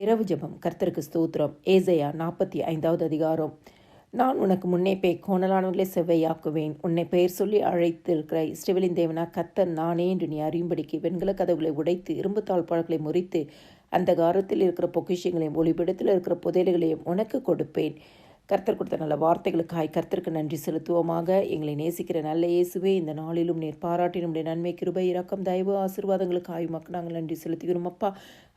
இரவு ஜெபம். கர்த்தருக்கு ஸ்தோத்திரம். ஏசாயா 45வது அதிகாரம். நான் உனக்கு முன்னே போய் கோணலானவர்களை செவ்வையாக்குவேன். உன்னை பெயர் சொல்லி அழைத்திருக்கிற இஸ்ரவேலின் தேவனா கர்த்தர் நானே என்று நீ அறியும்படிக்கு வெண்கல கதவுகளை உடைத்து இரும்பு தாழ்பாள்களை முறித்து அந்த காரத்தில் இருக்கிற பொக்கிஷங்களையும் ஒளிபிடத்தில் இருக்கிற புதையல்களையும் உனக்கு கொடுப்பேன். கர்த்தர் கொடுத்த நல்ல வார்த்தைகளுக்காய் கர்த்தருக்கு நன்றி செலுத்துவோமாக. எங்களை நேசிக்கிற நல்ல இயேசுவே, இந்த நாளிலும் நீர் பாராட்டி நம்முடைய நன்மை, கிருபை, இரக்கம், தயவு, ஆசீர்வாதங்களுக்காய் உமக்கு நாங்கள் நன்றி செலுத்துகிறோம் அப்பா.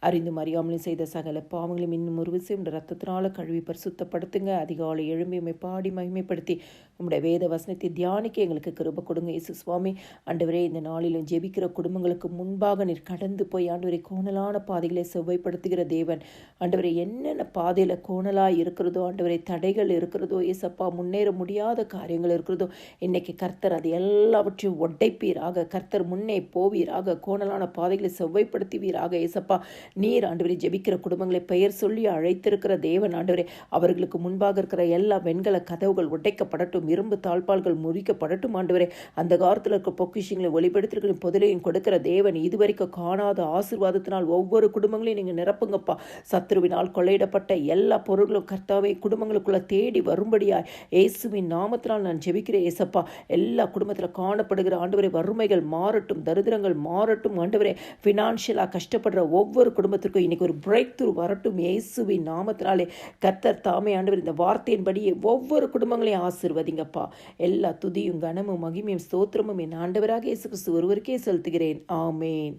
அறிந்தும் அறியாமலும் செய்த சகல பாவங்களையும் இன்னும் ஒரு விஷயம் ரத்தத்தினால கழுவி பரிசுத்தப்படுத்துங்க. அதிகாலை எழும்பி உம்மை பாடி மகிமைப்படுத்தி உம்முடைய வேத வசனத்தை தியானிக்க எங்களுக்கு கிருபை கொடுங்க இயேசு சுவாமி. ஆண்டவரே, இந்த நாளிலும் ஜெபிக்கிற குடும்பங்களுக்கு முன்பாக நீர் கடந்து போய் ஆண்டவரே கோணலான பாதைகளை செவ்வாய்ப்படுத்துகிற தேவன். ஆண்டவரே, என்னென்ன பாதையில் கோணலாக இருக்கிறதோ, ஆண்டவரே தடைகள் இருக்கிறதோ, ஏசப்பா முன்னேற முடியாத காரியங்கள் இருக்கிறதோ, இன்னைக்கு கர்த்தர் அது எல்லாவற்றையும் உடைப்பீராக. கர்த்தர் முன்னே போவீராக. கோணலான பாதைகளை செவ்வாய்ப்படுத்துவீராக. ஏசப்பா, நீர் ஆண்டவரே ஜெபிக்கிற குடும்பங்களை பெயர் சொல்லி அழைத்திருக்கிற தேவன். ஆண்டவரே, அவர்களுக்கு முன்பாக இருக்கிற எல்லா வெண்கல கதவுகள் உடைக்கப்படட்டும், இரும்பு தாழ்பால்கள் முறிக்கப்படட்டும். ஆண்டவரே, அந்த காலத்தில் இருக்க பொக்கிஷங்களை ஒளிபடுத்திருக்கிற புதலையும் கொடுக்கிற தேவன். இதுவரைக்கும் காணாத ஆசீர்வாதத்தினால் ஒவ்வொரு குடும்பங்களையும் நீங்கள் நிரப்புங்கப்பா. சத்துருவினால் கொள்ளையிடப்பட்ட எல்லா பொருள்களும் கர்த்தாவே குடும்பங்களுக்குள்ள தேடி வரும்படியாய் இயேசுவின் நாமத்தினால் நான் ஜெபிக்கிறேன். ஏசப்பா, எல்லா குடும்பத்தில் காணப்படுகிற ஆண்டவரே வறுமைகள் மாறட்டும், தரித்திரங்கள் மாறட்டும். ஆண்டவரே, ஃபினான்ஷியலாக கஷ்டப்படுற ஒவ்வொரு குடும்பத்திற்கும் இன்னைக்கு ஒரு பிரேக் த்ரூ வரட்டும் இயேசுவின் நாமத்தினாலே. கர்த்தர் தாமே ஆண்டவர் இந்த வார்த்தையின்படியே ஒவ்வொரு குடும்பங்களையும் ஆசீர்வதிங்கப்பா. எல்லா துதியும் கனமும் மகிமையும் ஸ்தோத்திரமும் என் ஆண்டவராக இயேசு கிறிஸ்து ஒருவருக்கே செலுத்துகிறேன். ஆமேன்.